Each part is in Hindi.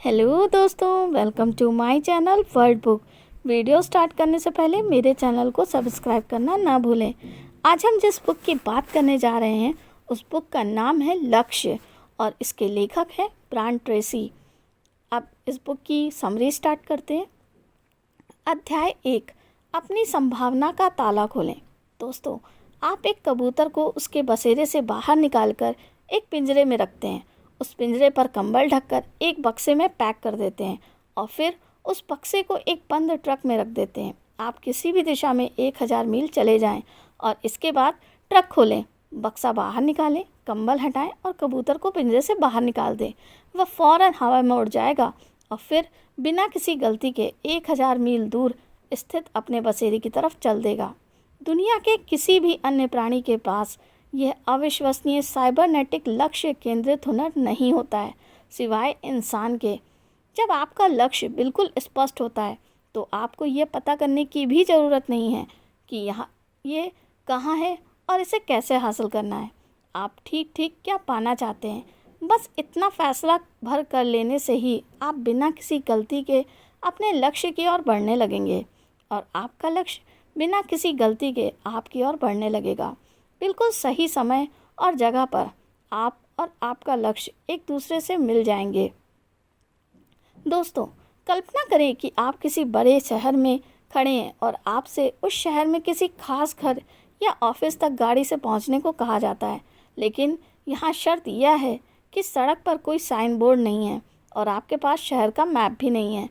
हेलो दोस्तों, welcome to my channel word book. Video start करने से पहले मेरे चैनल को सब्सक्राइब करना ना भूलें। आज हम जिस बुक की बात करने जा रहे हैं उस बुक का नाम है लक्ष्य और इसके लेखक हैं ब्रायन ट्रेसी। अब इस बुक की समरी स्टार्ट करते हैं। अध्याय 1, अपनी संभावना का ताला खोलें। दोस्तों, आप एक कबूतर को उसके बसेरे से बाहर निकालकर एक पिंजरे में रखते हैं। उस पिंजरे पर कंबल ढककर एक बक्से में पैक कर देते हैं और फिर उस बक्से को एक बंद ट्रक में रख देते हैं। आप किसी भी दिशा में 1000 मील चले जाएं और इसके बाद ट्रक खोलें, बक्सा बाहर निकालें, कंबल हटाएं और कबूतर को पिंजरे से बाहर निकाल दें। वह फ़ौरन हवा में उड़ जाएगा और फिर बिना किसी गलती के 1000 मील दूर स्थित अपने बसेरे की तरफ चल देगा। दुनिया के किसी भी अन्य प्राणी के पास यह अविश्वसनीय साइबरनेटिक लक्ष्य केंद्रित हुनर नहीं होता है सिवाय इंसान के। जब आपका लक्ष्य बिल्कुल स्पष्ट होता है तो आपको यह पता करने की भी ज़रूरत नहीं है कि ये कहाँ है और इसे कैसे हासिल करना है। आप ठीक ठीक क्या पाना चाहते हैं, बस इतना फैसला भर कर लेने से ही आप बिना किसी गलती के अपने लक्ष्य की ओर बढ़ने लगेंगे और आपका लक्ष्य बिना किसी गलती के आपकी ओर बढ़ने लगेगा। बिल्कुल सही समय और जगह पर आप और आपका लक्ष्य एक दूसरे से मिल जाएंगे। दोस्तों, कल्पना करें कि आप किसी बड़े शहर में खड़े हैं और आपसे उस शहर में किसी खास घर या ऑफिस तक गाड़ी से पहुंचने को कहा जाता है, लेकिन यहाँ शर्त यह है कि सड़क पर कोई साइन बोर्ड नहीं है और आपके पास शहर का मैप भी नहीं है।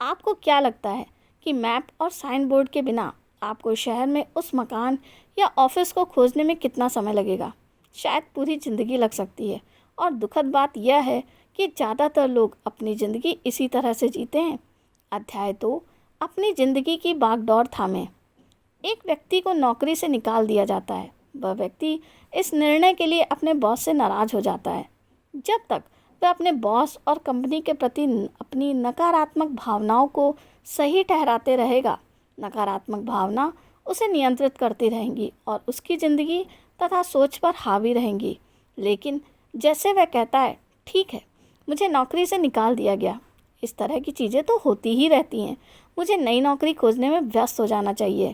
आपको क्या लगता है कि मैप और साइन बोर्ड के बिना आपको शहर में उस मकान या ऑफिस को खोजने में कितना समय लगेगा? शायद पूरी ज़िंदगी लग सकती है। और दुखद बात यह है कि ज़्यादातर लोग अपनी ज़िंदगी इसी तरह से जीते हैं। अध्याय 2, अपनी ज़िंदगी की बागडोर थामें। एक व्यक्ति को नौकरी से निकाल दिया जाता है। वह व्यक्ति इस निर्णय के लिए अपने बॉस से नाराज़ हो जाता है। जब तक वह अपने बॉस और कंपनी के प्रति अपनी नकारात्मक भावनाओं को सही ठहराते रहेगा, नकारात्मक भावना उसे नियंत्रित करती रहेंगी और उसकी ज़िंदगी तथा सोच पर हावी रहेंगी। लेकिन जैसे वह कहता है, ठीक है, मुझे नौकरी से निकाल दिया गया, इस तरह की चीज़ें तो होती ही रहती हैं, मुझे नई नौकरी खोजने में व्यस्त हो जाना चाहिए,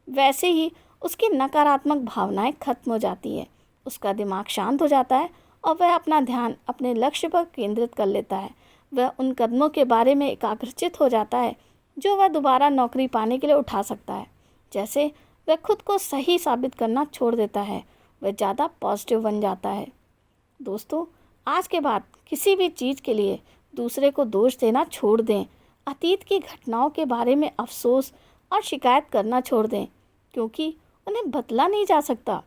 वैसे ही उसकी नकारात्मक भावनाएं खत्म हो जाती हैं। उसका दिमाग शांत हो जाता है और वह अपना ध्यान अपने लक्ष्य पर केंद्रित कर लेता है। वह उन कदमों के बारे में एकाग्रचित हो जाता है जो वह दोबारा नौकरी पाने के लिए उठा सकता है। जैसे वह खुद को सही साबित करना छोड़ देता है, वह ज़्यादा पॉजिटिव बन जाता है। दोस्तों, आज के बाद किसी भी चीज़ के लिए दूसरे को दोष देना छोड़ दें। अतीत की घटनाओं के बारे में अफसोस और शिकायत करना छोड़ दें क्योंकि उन्हें बदला नहीं जा सकता।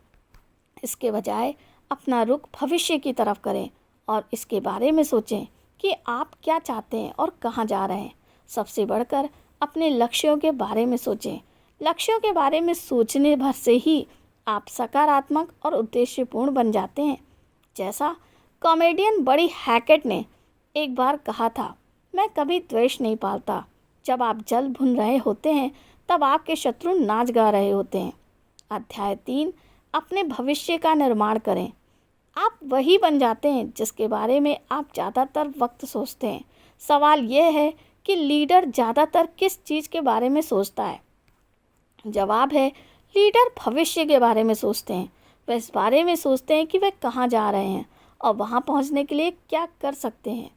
इसके बजाय अपना रुख भविष्य की तरफ करें और इसके बारे में सोचें कि आप क्या चाहते हैं और कहाँ जा रहे हैं। सबसे बढ़कर अपने लक्ष्यों के बारे में सोचें। लक्ष्यों के बारे में सोचने भर से ही आप सकारात्मक और उद्देश्यपूर्ण बन जाते हैं। जैसा कॉमेडियन बड़ी हैकेट ने एक बार कहा था, मैं कभी द्वेष नहीं पालता। जब आप जल भुन रहे होते हैं तब आपके शत्रु नाच गा रहे होते हैं। अध्याय 3, अपने भविष्य का निर्माण करें। आप वही बन जाते हैं जिसके बारे में आप ज़्यादातर वक्त सोचते हैं। सवाल यह है कि लीडर ज़्यादातर किस चीज़ के बारे में सोचता है? जवाब है, लीडर भविष्य के बारे में सोचते हैं। वह इस बारे में सोचते हैं कि वे कहाँ जा रहे हैं और वहाँ पहुँचने के लिए क्या कर सकते हैं।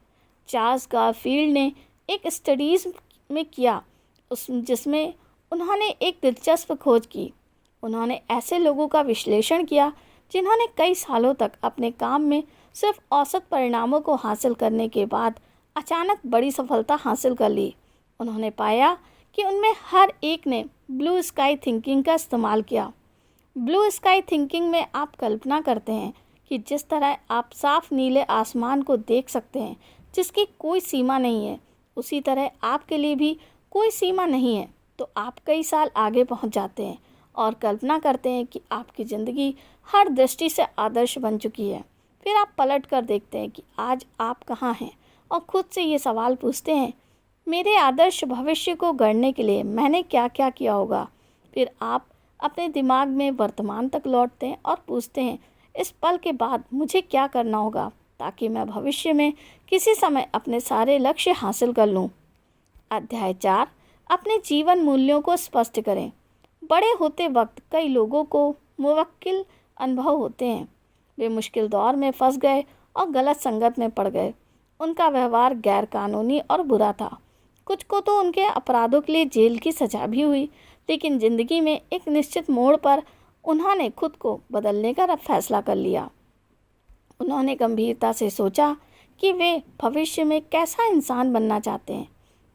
चार्ल्स गारफील्ड ने एक स्टडीज़ में किया जिसमें उन्होंने एक दिलचस्प खोज की। उन्होंने ऐसे लोगों का विश्लेषण किया जिन्होंने कई सालों तक अपने काम में सिर्फ औसत परिणामों को हासिल करने के बाद अचानक बड़ी सफलता हासिल कर ली। उन्होंने पाया कि उनमें हर एक ने ब्लू स्काई थिंकिंग का इस्तेमाल किया। ब्लू स्काई थिंकिंग में आप कल्पना करते हैं कि जिस तरह आप साफ नीले आसमान को देख सकते हैं जिसकी कोई सीमा नहीं है, उसी तरह आपके लिए भी कोई सीमा नहीं है। तो आप कई साल आगे पहुंच जाते हैं और कल्पना करते हैं कि आपकी ज़िंदगी हर दृष्टि से आदर्श बन चुकी है। फिर आप पलट कर देखते हैं कि आज आप कहाँ हैं और खुद से ये सवाल पूछते हैं, मेरे आदर्श भविष्य को गढ़ने के लिए मैंने क्या क्या किया होगा। फिर आप अपने दिमाग में वर्तमान तक लौटते हैं और पूछते हैं, इस पल के बाद मुझे क्या करना होगा। ताकि मैं भविष्य में किसी समय अपने सारे लक्ष्य हासिल कर लूँ। अध्याय 4, अपने जीवन मूल्यों को स्पष्ट करें। बड़े होते वक्त कई लोगों को मुवक्किल अनुभव होते हैं। वे मुश्किल दौर में फंस गए और गलत संगत में पड़ गए। उनका व्यवहार गैर कानूनी और बुरा था। कुछ को तो उनके अपराधों के लिए जेल की सजा भी हुई, लेकिन ज़िंदगी में एक निश्चित मोड़ पर उन्होंने खुद को बदलने का फैसला कर लिया। उन्होंने गंभीरता से सोचा कि वे भविष्य में कैसा इंसान बनना चाहते हैं।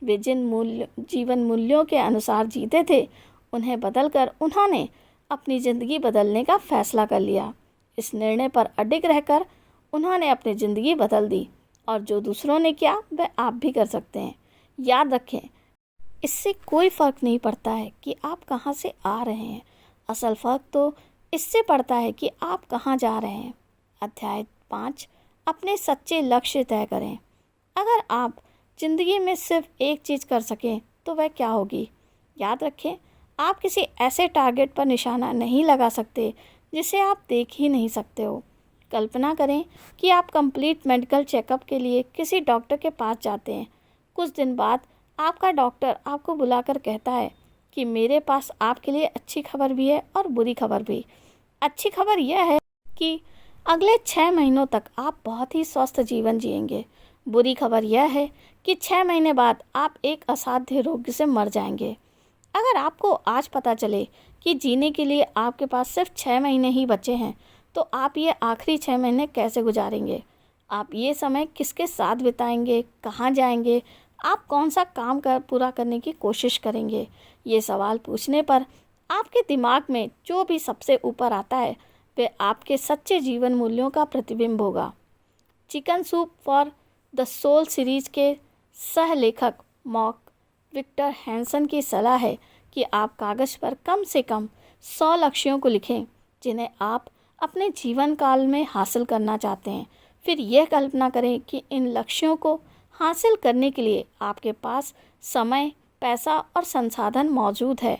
वे जिन जीवन मूल्यों के अनुसार जीते थे, उन्हें बदलकर उन्होंने अपनी ज़िंदगी बदलने का फैसला कर लिया। इस निर्णय पर अडिग रहकर उन्होंने अपनी ज़िंदगी बदल दी, और जो दूसरों ने किया वह आप भी कर सकते हैं। याद रखें, इससे कोई फ़र्क नहीं पड़ता है कि आप कहाँ से आ रहे हैं, असल फ़र्क तो इससे पड़ता है कि आप कहाँ जा रहे हैं। अध्याय 5, अपने सच्चे लक्ष्य तय करें। अगर आप ज़िंदगी में सिर्फ एक चीज़ कर सकें तो वह क्या होगी? याद रखें, आप किसी ऐसे टारगेट पर निशाना नहीं लगा सकते जिसे आप देख ही नहीं सकते हो। कल्पना करें कि आप कंप्लीट मेडिकल चेकअप के लिए किसी डॉक्टर के पास जाते हैं। कुछ दिन बाद आपका डॉक्टर आपको बुलाकर कहता है कि मेरे पास आपके लिए अच्छी खबर भी है और बुरी खबर भी। अच्छी खबर यह है कि अगले 6 महीनों तक आप बहुत ही स्वस्थ जीवन जिएंगे। बुरी खबर यह है कि 6 महीने बाद आप एक असाध्य रोग से मर जाएंगे। अगर आपको आज पता चले कि जीने के लिए आपके पास सिर्फ 6 महीने ही बचे हैं, तो आप ये आखिरी 6 महीने कैसे गुजारेंगे? आप ये समय किसके साथ बिताएंगे, कहाँ जाएंगे, आप कौन सा काम पूरा करने की कोशिश करेंगे? ये सवाल पूछने पर आपके दिमाग में जो भी सबसे ऊपर आता है वह आपके सच्चे जीवन मूल्यों का प्रतिबिंब होगा। Chicken soup for the soul series के सह लेखक मॉक विक्टर हैंसन की सलाह है कि आप कागज़ पर कम से कम 100 लक्ष्यों को लिखें जिन्हें आप अपने जीवन काल में हासिल करना चाहते हैं। फिर यह कल्पना करें कि इन लक्ष्यों को हासिल करने के लिए आपके पास समय, पैसा और संसाधन मौजूद है।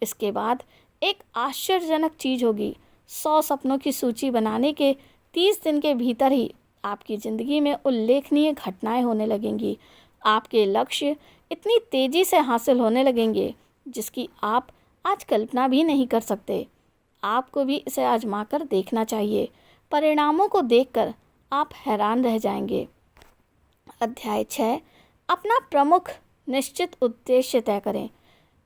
इसके बाद एक आश्चर्यजनक चीज़ होगी। 100 सपनों की सूची बनाने के 30 दिन के भीतर ही आपकी ज़िंदगी में उल्लेखनीय घटनाएं होने लगेंगी। आपके लक्ष्य इतनी तेज़ी से हासिल होने लगेंगे जिसकी आप आज कल्पना भी नहीं कर सकते। आपको भी इसे आजमा कर देखना चाहिए। परिणामों को देखकर आप हैरान रह जाएंगे। अध्याय 6, अपना प्रमुख निश्चित उद्देश्य तय करें।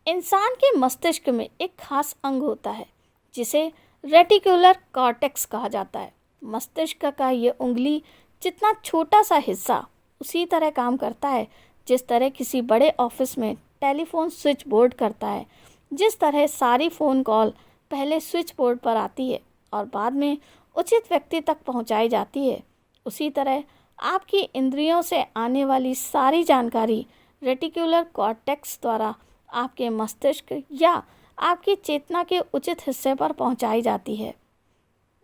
इंसान के मस्तिष्क में एक खास अंग होता है जिसे रेटिकुलर कॉर्टेक्स कहा जाता है। मस्तिष्क का ये उंगली जितना छोटा सा हिस्सा उसी तरह काम करता है जिस तरह किसी बड़े ऑफिस में टेलीफोन स्विच बोर्ड करता है। जिस तरह सारी फ़ोन कॉल पहले स्विच बोर्ड पर आती है और बाद में उचित व्यक्ति तक पहुंचाई जाती है, उसी तरह आपकी इंद्रियों से आने वाली सारी जानकारी रेटिकुलर कॉर्टेक्स द्वारा आपके मस्तिष्क या आपकी चेतना के उचित हिस्से पर पहुंचाई जाती है।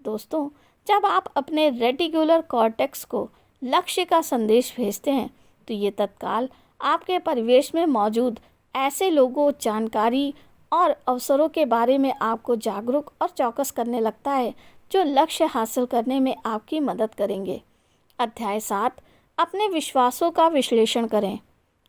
दोस्तों, जब आप अपने रेटिकुलर कॉर्टेक्स को लक्ष्य का संदेश भेजते हैं तो ये तत्काल आपके परिवेश में मौजूद ऐसे लोगों, जानकारी और अवसरों के बारे में आपको जागरूक और चौकस करने लगता है जो लक्ष्य हासिल करने में आपकी मदद करेंगे। अध्याय 7, अपने विश्वासों का विश्लेषण करें।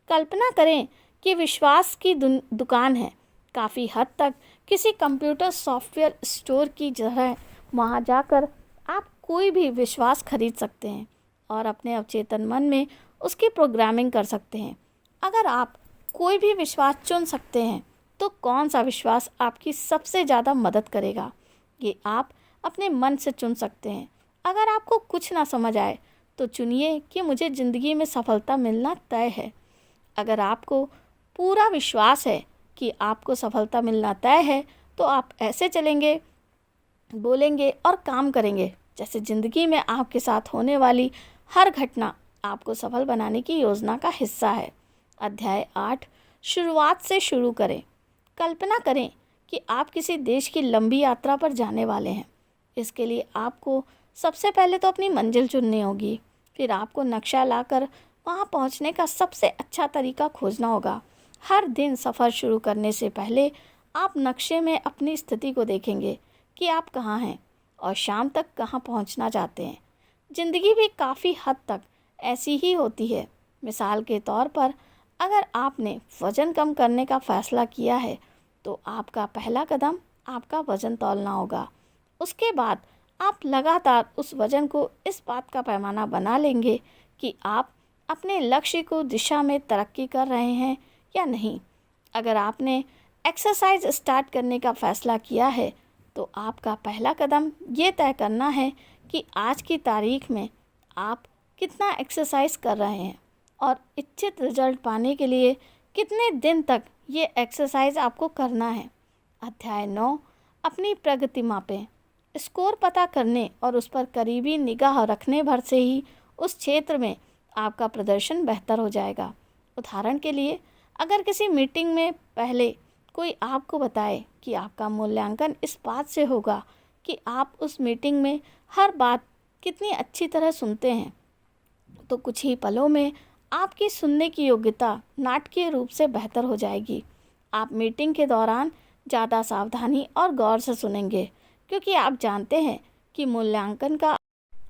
कल्पना करें कि विश्वास की दुकान है। काफ़ी हद तक किसी कंप्यूटर सॉफ्टवेयर स्टोर की तरह वहाँ जाकर आप कोई भी विश्वास खरीद सकते हैं और अपने अवचेतन मन में उसकी प्रोग्रामिंग कर सकते हैं। अगर आप कोई भी विश्वास चुन सकते हैं तो कौन सा विश्वास आपकी सबसे ज़्यादा मदद करेगा, ये आप अपने मन से चुन सकते हैं। अगर आपको कुछ ना समझ आए तो चुनिए कि मुझे ज़िंदगी में सफलता मिलना तय है। अगर आपको पूरा विश्वास है कि आपको सफलता मिलना तय है तो आप ऐसे चलेंगे, बोलेंगे और काम करेंगे जैसे ज़िंदगी में आपके साथ होने वाली हर घटना आपको सफल बनाने की योजना का हिस्सा है। अध्याय 8, शुरुआत से शुरू करें। कल्पना करें कि आप किसी देश की लंबी यात्रा पर जाने वाले हैं। इसके लिए आपको सबसे पहले तो अपनी मंजिल चुननी होगी। फिर आपको नक्शा लाकर वहाँ पहुँचने का सबसे अच्छा तरीका खोजना होगा। हर दिन सफ़र शुरू करने से पहले आप नक्शे में अपनी स्थिति को देखेंगे कि आप कहाँ हैं और शाम तक कहाँ पहुँचना चाहते हैं। ज़िंदगी भी काफ़ी हद तक ऐसी ही होती है। मिसाल के तौर पर, अगर आपने वज़न कम करने का फ़ैसला किया है तो आपका पहला कदम आपका वज़न तौलना होगा। उसके बाद आप लगातार उस वज़न को इस बात का पैमाना बना लेंगे कि आप अपने लक्ष्य को दिशा में तरक्की कर रहे हैं या नहीं। अगर आपने एक्सरसाइज स्टार्ट करने का फ़ैसला किया है तो आपका पहला कदम ये तय करना है कि आज की तारीख में आप कितना एक्सरसाइज कर रहे हैं और इच्छित रिजल्ट पाने के लिए कितने दिन तक ये एक्सरसाइज आपको करना है। अध्याय 9, अपनी प्रगति मापें। स्कोर पता करने और उस पर करीबी निगाह रखने भर से ही उस क्षेत्र में आपका प्रदर्शन बेहतर हो जाएगा। उदाहरण के लिए, अगर किसी मीटिंग में पहले कोई आपको बताए कि आपका मूल्यांकन इस बात से होगा कि आप उस मीटिंग में हर बात कितनी अच्छी तरह सुनते हैं, तो कुछ ही पलों में आपकी सुनने की योग्यता नाटकीय रूप से बेहतर हो जाएगी। आप मीटिंग के दौरान ज़्यादा सावधानी और गौर से सुनेंगे, क्योंकि आप जानते हैं कि मूल्यांकन का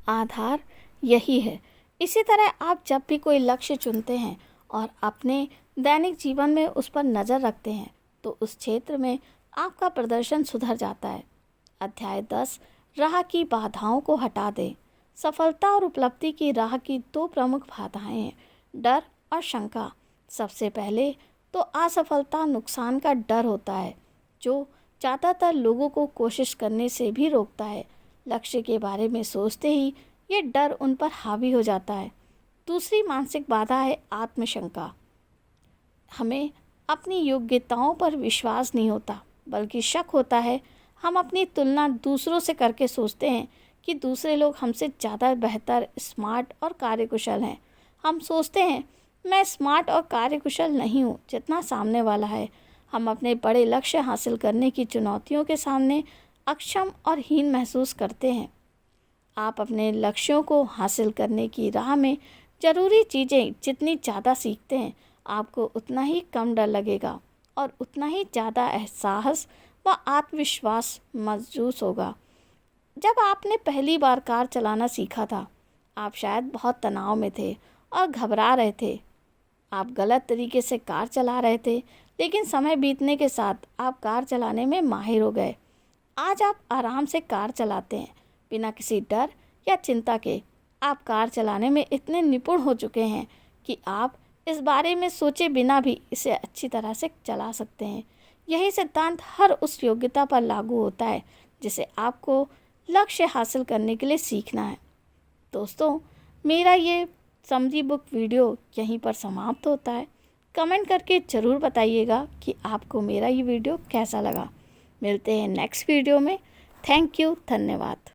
आधार यही है। इसी तरह आप जब भी कोई लक्ष्य चुनते हैं और अपने दैनिक जीवन में उस पर नज़र रखते हैं तो उस क्षेत्र में आपका प्रदर्शन सुधर जाता है। अध्याय 10, राह की बाधाओं को हटा दें। सफलता और उपलब्धि की राह की दो प्रमुख बाधाएं हैं, डर और शंका। सबसे पहले तो असफलता नुकसान का डर होता है, जो ज़्यादातर लोगों को कोशिश करने से भी रोकता है। लक्ष्य के बारे में सोचते ही ये डर उन पर हावी हो जाता है। दूसरी मानसिक बाधा है आत्मशंका। हमें अपनी योग्यताओं पर विश्वास नहीं होता, बल्कि शक होता है। हम अपनी तुलना दूसरों से करके सोचते हैं कि दूसरे लोग हमसे ज़्यादा बेहतर, स्मार्ट और कार्यकुशल हैं। हम सोचते हैं, मैं स्मार्ट और कार्यकुशल नहीं हूँ जितना सामने वाला है। हम अपने बड़े लक्ष्य हासिल करने की चुनौतियों के सामने अक्षम और हीन महसूस करते हैं। आप अपने लक्ष्यों को हासिल करने की राह में ज़रूरी चीज़ें जितनी ज़्यादा सीखते हैं, आपको उतना ही कम डर लगेगा और उतना ही ज़्यादा एहसास व आत्मविश्वास महसूस होगा। जब आपने पहली बार कार चलाना सीखा था, आप शायद बहुत तनाव में थे और घबरा रहे थे। आप गलत तरीके से कार चला रहे थे, लेकिन समय बीतने के साथ आप कार चलाने में माहिर हो गए। आज आप आराम से कार चलाते हैं, बिना किसी डर या चिंता के। आप कार चलाने में इतने निपुण हो चुके हैं कि आप इस बारे में सोचे बिना भी इसे अच्छी तरह से चला सकते हैं। यही सिद्धांत हर उस योग्यता पर लागू होता है जिसे आपको लक्ष्य हासिल करने के लिए सीखना है। दोस्तों, मेरा ये समरी बुक वीडियो यहीं पर समाप्त होता है। कमेंट करके ज़रूर बताइएगा कि आपको मेरा ये वीडियो कैसा लगा। मिलते हैं नेक्स्ट वीडियो में। थैंक यू, धन्यवाद।